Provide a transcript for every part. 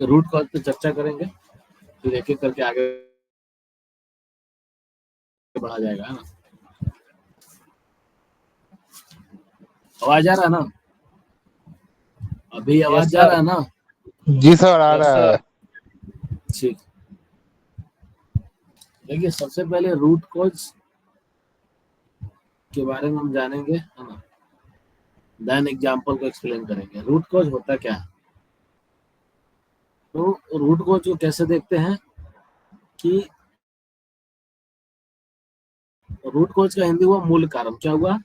Root cause पे चर्चा करेंगे, फिर एक एक करके आगे बढ़ा जाएगा, है ना। आवाज आ रहा है ना? अभी आवाज यस जा रहा सर। है ना? जी सर, आ यस रहा है। सर। ठीक। देखिए, सबसे पहले रूट कॉज के बारे में हम जानेंगे, है ना, देन एग्जाम्पल को एक्सप्लेन करेंगे। रूट कॉज होता क्या है? तो रूट कॉज को कैसे देखते हैं कि रूट कॉज का हिंदी हुआ मूल कारण। क्या हुआ?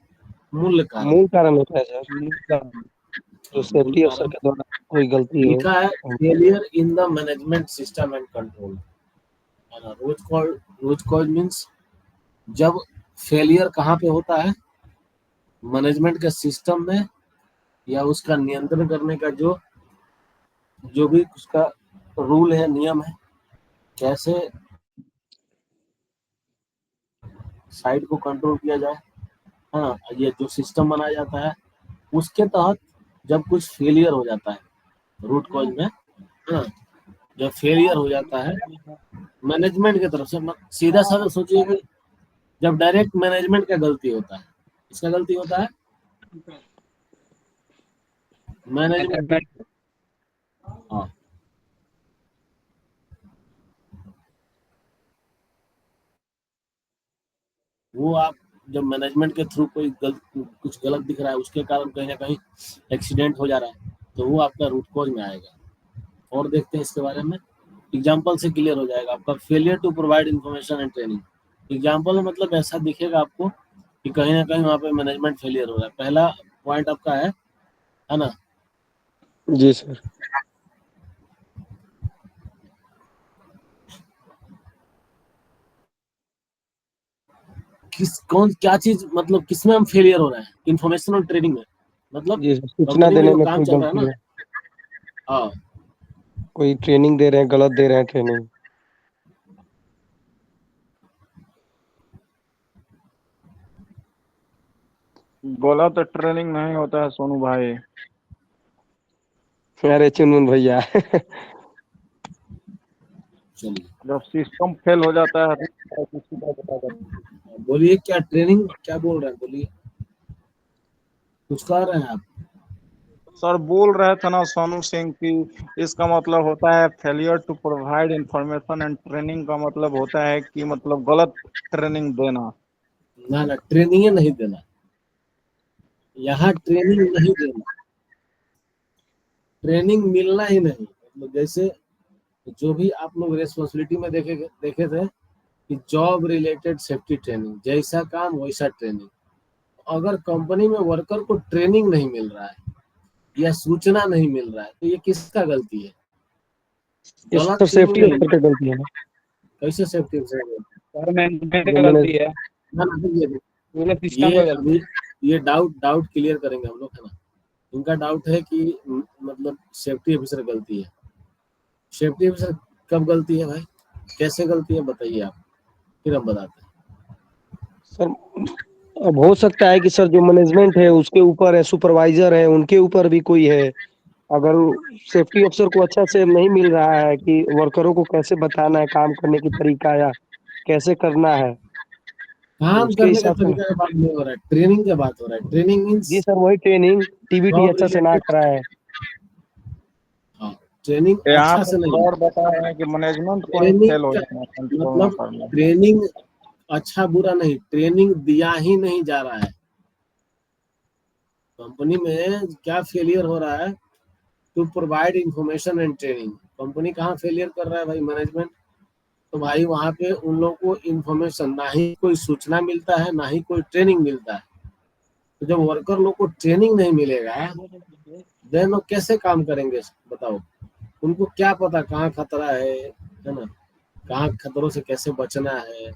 मूल कारण। मूल कारण होता है सर, मूल कारण जो मूल सेफ्टी अफसर कारण के द्वारा कोई गलती हो। लिखा है, failure in the management system and control, है ना। रूट कॉज मीन्स जब फेलियर कहाँ पे होता है, मैनेजमेंट के सिस्टम में, या उसका नियंत्रण करने का जो जो भी उसका रूल है, नियम है, कैसे साइट को कंट्रोल किया जाए, है ना, ये जो सिस्टम बनाया जाता है, उसके तहत जब कुछ फेलियर हो जाता है रूट कॉज में, है ना, जब फेलियर हो जाता है मैनेजमेंट की तरफ से, सीधा साधा सोचिए कि जब डायरेक्ट मैनेजमेंट का गलती होता है, इसका गलती होता है मैनेजमेंट। हाँ, वो आप जब मैनेजमेंट के थ्रू कोई कुछ गलत दिख रहा है, उसके कारण कहीं ना कहीं एक्सीडेंट हो जा रहा है, तो वो आपका रूट कॉज में आएगा। और देखते हैं इसके बारे में, एग्जाम्पल से क्लियर हो जाएगा आपका। Failure to provide information and training. Example में मतलब ऐसा दिखेगा आपको कि कहीं ना कहीं वहाँ पे मैनेजमेंट फेलियर हो रहा है। पहला पॉइंट आपका है ना, जी सर। कौन क्या चीज, मतलब किसमें हम फेलियर हो रहा है? इंफॉर्मेशन और ट्रेनिंग में, मतलब जी सर, सूचना कंपनी में देने जो में काम कोई चल रहा है गलती ना। है, हाँ, कोई ट्रेनिंग दे रहे हैं, गलत दे रहे हैं ट्रेनिंग। बोला तो ट्रेनिंग नहीं होता है सोनू भाई। अरे चुनमुन भैया चलिए, जब सिस्टम फेल हो जाता है तो किसी का पता करता बोलिए क्या ट्रेनिंग, क्या बोल रहे हैं, बोलिए, कुछ कह रहे हैं आप? है। सर बोल रहे थे ना सोनू सिंह की इसका मतलब होता है failure to provide information and training का मतलब होता है कि मतलब गलत ट्रेनिंग देना। ना ना, ट्रेनिंग नहीं देना, यहाँ ट्रेनिंग नहीं देना, ट्रेनिंग मिलना ही नहीं। मतलब जैसे जो भी आप लोग रेस्पॉन्सिबिलिटी में देखे देखे थे कि जॉब रिलेटेड सेफ्टी ट्रेनिंग, जैसा काम वैसा ट्रेनिंग। अगर कंपनी में वर्कर को ट्रेनिंग नहीं मिल रहा है या सूचना नहीं मिल रहा है, तो ये किसका गलती है? ये गलत सब ट्रेनिंग सेफ्टी नहीं। अफसर की गलती है ना, कैसे सेफ्टी से? सर मैनेजमेंट जो की मैंने। गलती है, ना ना, देखिए, पूरे सिस्टम ये का गलती अभी ये डाउट डाउट क्लियर करेंगे हम लोग, है ना। इनका डाउट है कि मतलब सेफ्टी ऑफिसर गलती है। सेफ्टी ऑफिसर कब गलती है भाई, कैसे गलती है, बताइए आप, फिर हम बताते हैं। सर अब हो सकता है कि सर जो मैनेजमेंट है उसके ऊपर है, सुपरवाइजर है, उनके ऊपर भी कोई है। अगर सेफ्टी अफसर को अच्छा से नहीं मिल रहा है कि वर्करों को कैसे बताना है, काम करने की तरीका या कैसे करना है, तो काम उसके करने का हिसाब से ना। तरीका का बात नहीं हो रहा है, ट्रेनिंग की बात हो रहा है। ट्रेनिंग मीन्स जी सर, वही ट्रेनिंग टीबीटी जॉब अच्छा से ना रिलेटेड। करा है। हाँ, ट्रेनिंग है। यहाँ अच्छा पे से नहीं है। और बता रहे हैं कि मैनेजमेंट को ही ट्रेनिंग फेल हो का जाना कंट्रोल ना मतलब करना। ट्रेनिंग अच्छा बुरा नहीं, ट्रेनिंग दिया ही नहीं जा रहा है। कंपनी में क्या फेलियर हो रहा है? To provide information and training. Company कहाँ फेलियर कर रहा है भाई? मैनेजमेंट। तो भाई वहां पे उन लोगों को इंफॉर्मेशन, ना ही कोई सूचना मिलता है, ना ही कोई ट्रेनिंग मिलता है। तो जब वर्कर लोग को ट्रेनिंग नहीं मिलेगा, देन वो कैसे काम करेंगे, बताओ। उनको क्या पता कहाँ खतरा है ना, कहाँ खतरों से कैसे बचना है,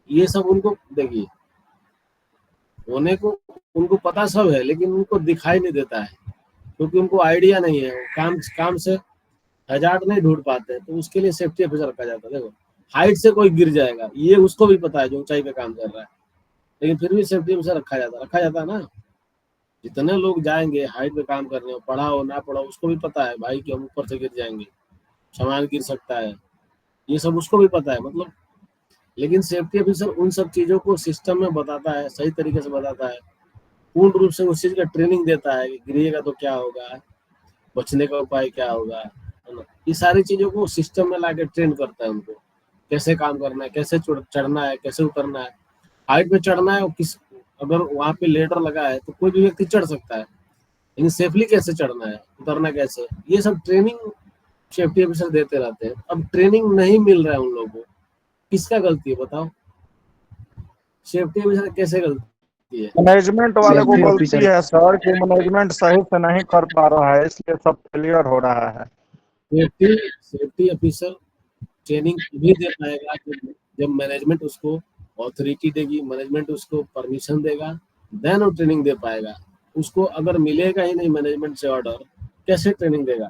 ये सब उनको देखिए, होने को उनको पता सब है, लेकिन उनको दिखाई नहीं देता है, क्योंकि उनको आइडिया नहीं है। काम काम से हैजार्ड नहीं ढूंढ पाते हैं, तो उसके लिए सेफ्टी ऑफिसर रखा जाता है। देखो, हाइट से कोई गिर जाएगा, ये उसको भी पता है जो ऊंचाई पे काम कर रहा है, लेकिन फिर भी सेफ्टी ऑफिसर रखा जाता है ना। जितने लोग जाएंगे हाइट पे काम करने, पढ़ा हो ना पढ़ा हो, उसको भी पता है भाई कि हम ऊपर से गिर जाएंगे, सामान गिर सकता है, ये सब उसको भी पता है मतलब। लेकिन सेफ्टी ऑफिसर उन सब चीजों को सिस्टम में बताता है, सही तरीके से बताता है, पूर्ण रूप से उस चीज का ट्रेनिंग देता है कि गिरिएगा तो क्या होगा, बचने का उपाय क्या होगा, है ना। ये सारी चीजों को सिस्टम में लाके ट्रेन करता है उनको, कैसे काम करना है, कैसे चढ़ना है, कैसे उतरना है। हाइट पे चढ़ना है, और किस अगर वहां पे लेडर लगा है तो कोई भी व्यक्ति चढ़ सकता है, लेकिन सेफली कैसे चढ़ना है, उतरना कैसे, ये सब ट्रेनिंग सेफ्टी ऑफिसर देते रहते हैं। अब ट्रेनिंग नहीं मिल रहा है उन लोगों को, किसका गलती है बताओ? सेफ्टी ऑफिसर कैसे गलती है? मैनेजमेंट वाले को सेफ्टी गलती ऑफिसर है सर कि मैनेजमेंट सही से नहीं कर पा रहा है, इसलिए सब फेलियर हो रहा है। सेफ्टी सेफ्टी ऑफिसर ट्रेनिंग तभी दे पाएगा जब मैनेजमेंट उसको ऑथोरिटी देगी, मैनेजमेंट उसको परमिशन देगा, देन वो ट्रेनिंग दे पाएगा। उसको अगर मिलेगा ही नहीं मैनेजमेंट से ऑर्डर, कैसे ट्रेनिंग देगा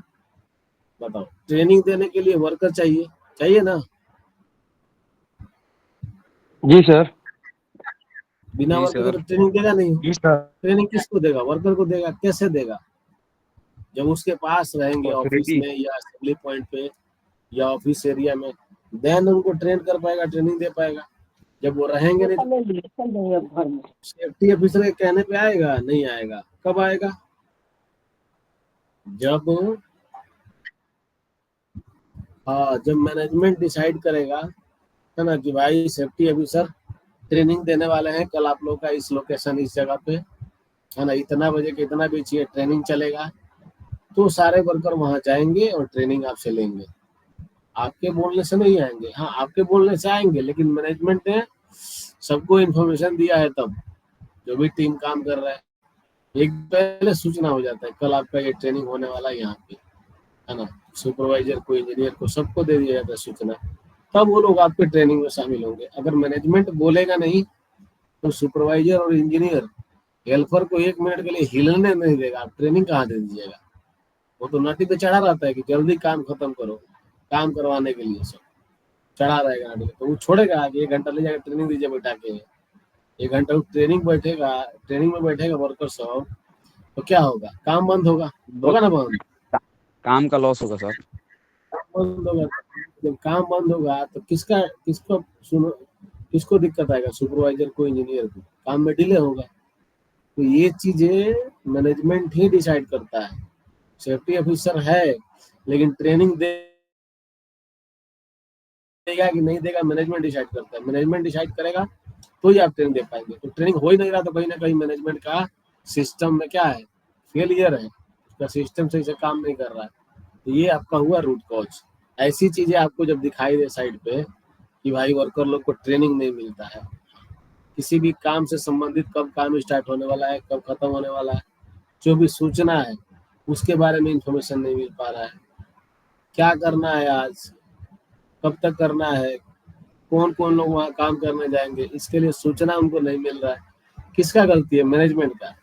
बताओ? ट्रेनिंग देने के लिए वर्कर चाहिए, चाहिए ना? जी सर। बिना जी वर्कर सर। के तो ट्रेनिंग देगा नहीं। जी सर। ट्रेनिंग किसको देगा? वर्कर को देगा। कैसे देगा? जब उसके पास रहेंगे ऑफिस ऑथोरिटी। में या असेंबली पॉइंट पे या ऑफिस एरिया में, देन उनको ट्रेन कर पाएगा, ट्रेनिंग दे पाएगा। जब वो रहेंगे नहीं तो सेफ्टी ऑफिसर के कहने पे आएगा? नहीं आएगा। कब आएगा? जब जब मैनेजमेंट डिसाइड करेगा, है ना, कि भाई सेफ्टी ऑफिसर ट्रेनिंग देने वाले हैं कल आप लोग का इस लोकेशन इस जगह पे, है ना, इतना बजे के इतना बीच ये ट्रेनिंग चलेगा, तो सारे वर्कर वहां जाएंगे और ट्रेनिंग आपसे लेंगे। आपके बोलने से नहीं आएंगे। हाँ, आपके बोलने से आएंगे, लेकिन मैनेजमेंट ने सबको इन्फॉर्मेशन दिया है तब, जो भी टीम काम कर रहा है, एक पहले सूचना हो जाता है कल आपका ये ट्रेनिंग होने वाला है यहाँ पे, है ना। सुपरवाइजर को, इंजीनियर को, सबको दे दिया जाता है सूचना, तब वो लोग आपके ट्रेनिंग में शामिल होंगे। अगर मैनेजमेंट बोलेगा नहीं तो सुपरवाइजर और इंजीनियर हेल्पर को 1 मिनट के लिए हिलने नहीं देगा। आप ट्रेनिंग कहाँ दे दीजिएगा? वो तो नाटी पे चढ़ा रहता है कि जल्दी काम खत्म करो, काम करवाने के लिए सब चढ़ा रहेगा नाटी पे। तो वो छोड़ेगा कि 1 घंटा ले जाकर ट्रेनिंग दीजिए बैठा के, 1 घंटा ट्रेनिंग बैठेगा, ट्रेनिंग में बैठेगा वर्कर सब, तो क्या होगा? काम बंद होगा, होगा ना बंद? काम का लॉस होगा सर। बंद होगा। जब काम बंद होगा तो किसको सुनो, किसको दिक्कत आएगा? सुपरवाइजर को, इंजीनियर को, काम में डिले होगा। तो ये चीजें मैनेजमेंट ही डिसाइड करता है। सेफ्टी ऑफिसर है, लेकिन ट्रेनिंग देगा कि नहीं देगा मैनेजमेंट डिसाइड करता है। मैनेजमेंट डिसाइड करेगा तो ही आप ट्रेनिंग दे पाएंगे। तो ट्रेनिंग हो ही नहीं रहा तो कहीं ना कहीं मैनेजमेंट का सिस्टम में क्या है? फेलियर है, उसका सिस्टम सही से काम नहीं कर रहा है। तो ये आपका हुआ रूट कॉज। ऐसी चीजें आपको जब दिखाई दे साइड पे कि भाई वर्कर लोग को ट्रेनिंग नहीं मिलता है, किसी भी काम से संबंधित कब काम स्टार्ट होने वाला है, कब खत्म होने वाला है, जो भी सूचना है उसके बारे में इंफॉर्मेशन नहीं मिल पा रहा है, क्या करना है आज, कब तक करना है, कौन कौन लोग वहाँ काम करने जाएंगे, इसके लिए सूचना उनको नहीं मिल रहा है, किसका गलती है? मैनेजमेंट का।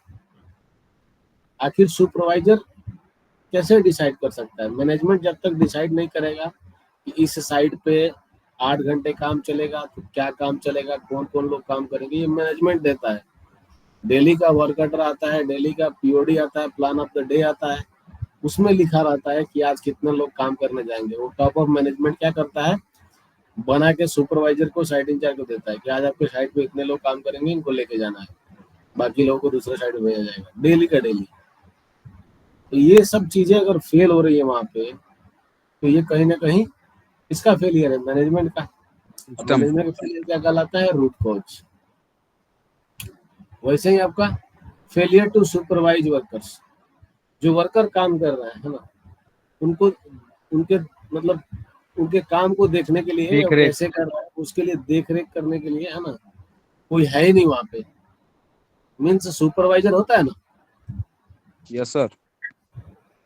आखिर सुपरवाइजर कैसे डिसाइड कर सकता है? मैनेजमेंट जब तक डिसाइड नहीं करेगा कि इस साइड पे 8 घंटे काम चलेगा तो क्या काम चलेगा, कौन कौन लोग काम करेंगे, ये मैनेजमेंट देता है। डेली का वर्क ऑर्डर आता है, डेली का पीओडी आता है, प्लान ऑफ द डे आता है, उसमें लिखा रहता है कि आज कितने लोग काम करने जाएंगे। वो टॉप ऑफ मैनेजमेंट क्या करता है? बना के सुपरवाइजर को, साइट इंचार्ज को देता है कि आज आपके साइट पे इतने लोग काम करेंगे, इनको लेके जाना है, बाकी लोगों को दूसरे साइड पे भेजा जाएगा, डेली का डेली। तो ये सब चीजें अगर फेल हो रही है वहां पे, तो ये कहीं ना कहीं इसका फेलियर है, मैनेजमेंट का। सिस्टम। मैनेजमेंट का फेलियर क्या कहलाता है? Root cause. वैसे ही आपका फेलियर टू सुपरवाइज वर्कर्स, जो वर्कर काम कर रहे हैं, है ना, उनको, उनके मतलब उनके काम को देखने के लिए, देख और रेख। कैसे कर रहा है उसके लिए देख रेख करने के लिए, है ना, कोई है ही नहीं वहां पे। मीन्स सुपरवाइजर होता है ना, यस सर।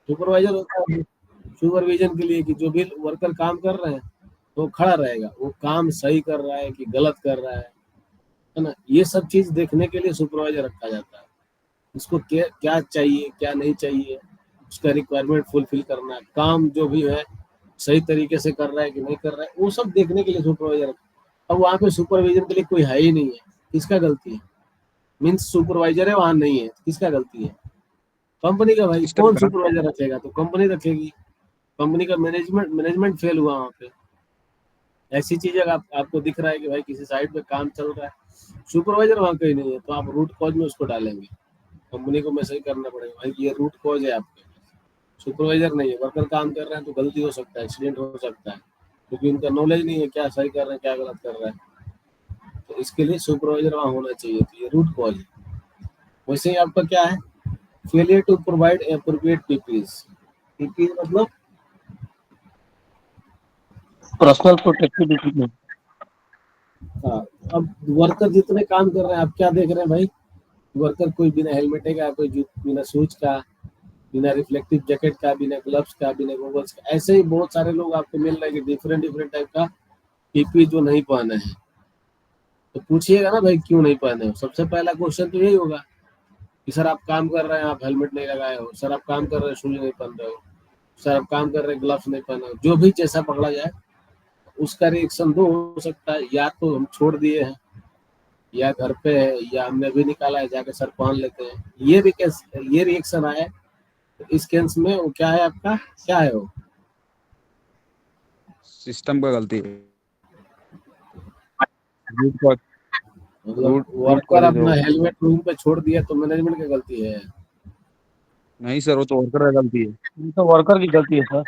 सुपरवाइजर होता है सुपरविजन के लिए कि जो भी वर्कर काम कर रहे हैं तो खड़ा रहेगा, वो काम सही कर रहा है कि गलत कर रहा है ना। ये सब चीज देखने के लिए सुपरवाइजर रखा जाता है। उसको क्या चाहिए, क्या नहीं चाहिए, उसका रिक्वायरमेंट फुलफिल करना, काम जो भी है सही तरीके से कर रहा है कि नहीं कर रहा है, वो सब देखने के लिए सुपरवाइजर। अब वहाँ पे सुपरविजन के लिए कोई है ही नहीं है, किसका गलती है? मीन्स सुपरवाइजर है वहां नहीं है, किसका गलती है? कंपनी का। भाई सिस्टम कौन का। सुपरवाइजर रखेगा? तो कंपनी रखेगी। कंपनी का मैनेजमेंट फेल हुआ वहाँ पे। ऐसी चीजें आपको दिख रहा है कि भाई किसी साइट पे काम चल रहा है, सुपरवाइजर वहाँ कहीं नहीं है, तो आप रूट कॉज में उसको डालेंगे। कंपनी को मैसेज करना पड़ेगा भाई ये रूट कॉज है आपके, सुपरवाइजर नहीं है, वर्कर काम कर रहे हैं तो गलती हो सकता है, एक्सीडेंट हो सकता है, क्योंकि उनका नॉलेज नहीं है क्या सही कर रहे हैं क्या गलत कर रहे हैं। तो इसके लिए सुपरवाइजर वहाँ होना चाहिए, तो ये रूट कॉज है। वैसे ही आपका क्या है, failure to provide appropriate PPEs. PPEs मतलब पर्सनल प्रोटेक्टिव इक्विपमेंट। हाँ, अब वर्कर जितने काम कर रहे हैं आप क्या देख रहे हैं भाई, वर्कर कोई बिना हेलमेट का, कोई बिना शूज का, बिना रिफ्लेक्टिव जैकेट का, बिना ग्लव्स का, बिना गोगल्स का, ऐसे ही बहुत सारे लोग आपको मिल रहे हैं कि डिफरेंट डिफरेंट टाइप का पीपी जो नहीं पहने हैं। तो पूछिएगा ना भाई क्यों नहीं पहने हो, सबसे पहला क्वेश्चन तो यही होगा कि सर आप काम कर रहे हैं आप हेलमेट नहीं लगाए हो, सर आप काम कर रहे हैं शूज नहीं पहन रहे हो, सर आप काम कर रहे हैं ग्लव्स नहीं पहने हो। जो भी जैसा पकड़ा जाए उसका रिएक्शन दो हो सकता है, या तो हम छोड़ दिए हैं, या घर पे है, या हमने भी निकाला है जाके सर पहन लेते हैं, ये रिएक्शन आया। तो इस केस में वो क्या है आपका, क्या है वो, सिस्टम का गलती है। रूट कॉज मतलब रूट रूट वर्कर कॉजेज अपना होगा। हेलमेट रूम पे छोड़ दिया तो मैनेजमेंट की गलती है। नहीं सर, वो तो वर्कर का गलती है। ये तो वर्कर की गलती है सर।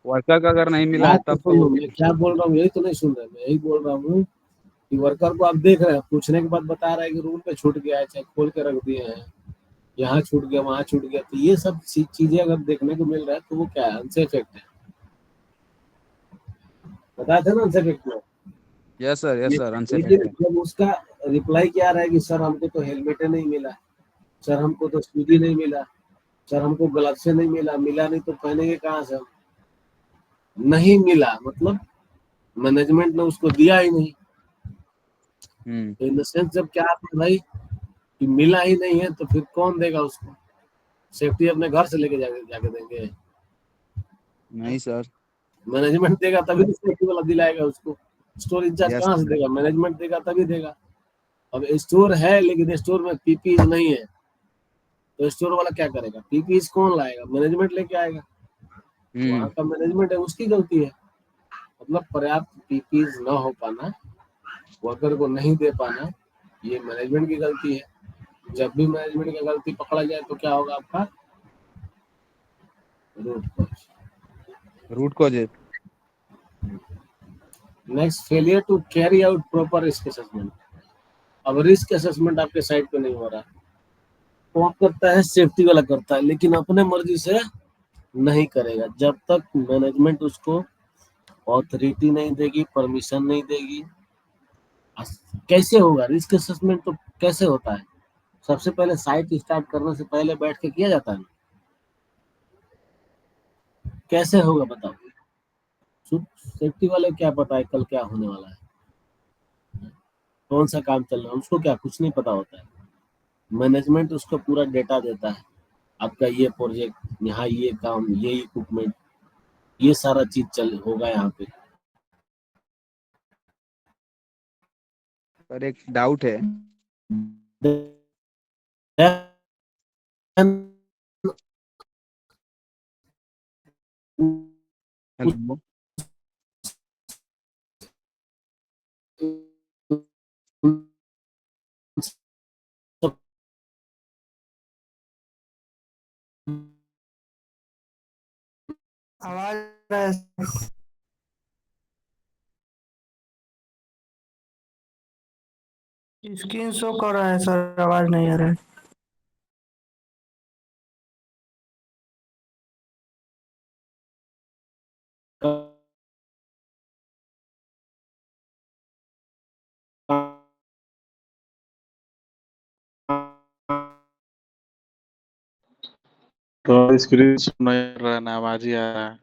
वर्कर का अगर नहीं मिला है बात तो तब सुनो, तो मैं क्या बोल रहा हूँ यही तो नहीं सुन रहे, मैं यही बोल रहा हूँ कि वर्कर को आप देख रहे हैं, पूछने के बाद बता रहा है कि रूम पे छूट गया है, चाहे खोल के रख दिए हैं, यहाँ छूट गया वहाँ छूट गया, तो ये सब चीजें अगर देखने को मिल रहा है तो वो क्या है, अनसेफ एक्ट है। बताया था ना अनसेफ एक्ट में। यस सर अनसेफ लेकिन एक्ट है। जब उसका रिप्लाई क्या आ रहा है कि सर हमको तो हेलमेट नहीं मिला, सर हमको तो स्कूटी नहीं मिला, सर हमको ग्लव्स नहीं मिला, मिला नहीं तो पहनेंगे कहाँ से हम। नहीं मिला मतलब मैनेजमेंट ने उसको दिया ही नहीं। हम्म। तो इन द सेंस जब क्या आता है भाई कि मिला ही नहीं है तो फिर कौन देगा उसको, सेफ्टी अपने घर से लेके जाके जाके देंगे, नहीं सर। मैनेजमेंट देगा तभी तो सेफ्टी वाला दिलाएगा उसको। स्टोर इंचार्ज यस कहाँ से देगा, मैनेजमेंट देगा तभी देगा। अब स्टोर है लेकिन स्टोर में पीपी नहीं है, तो स्टोर वाला क्या करेगा, पीपी कौन लाएगा, मैनेजमेंट लेके आएगा। वहाँ हम्म। का मैनेजमेंट है उसकी गलती है। मतलब पर्याप्त पीपी न हो पाना, वर्कर को नहीं दे पाना, ये मैनेजमेंट की गलती है। जब भी मैनेजमेंट की गलती पकड़ा जाए तो क्या होगा आपका, root cause. Root causes. Next, failure to carry out proper risk assessment. अब रिस्क असेसमेंट आपके साइट पे नहीं हो रहा, कौन करता है, सेफ्टी वाला करता है, लेकिन अपने मर्जी से नहीं करेगा जब तक मैनेजमेंट उसको ऑथोरिटी नहीं देगी, परमिशन नहीं देगी। कैसे होगा रिस्क असेसमेंट, तो कैसे होता है, सबसे पहले साइट स्टार्ट करने से पहले बैठ के किया जाता है, कैसे होगा बताओ। सेफ्टी वाले को क्या पता है कल क्या होने वाला है, कौन सा काम चल रहा है, उसको क्या कुछ नहीं पता होता है। मैनेजमेंट उसको पूरा डेटा देता है, आपका ये प्रोजेक्ट, यहाँ ये काम, ये इक्विपमेंट, ये सारा चीज चल होगा यहाँ पे। पर एक डाउट है। हेलो। आवाज स्क्रीन शो कर रहा है सर, आवाज नहीं आ रहा है। तो स्क्रीन नहीं रहा है ना, आवाज ही आ रहा है।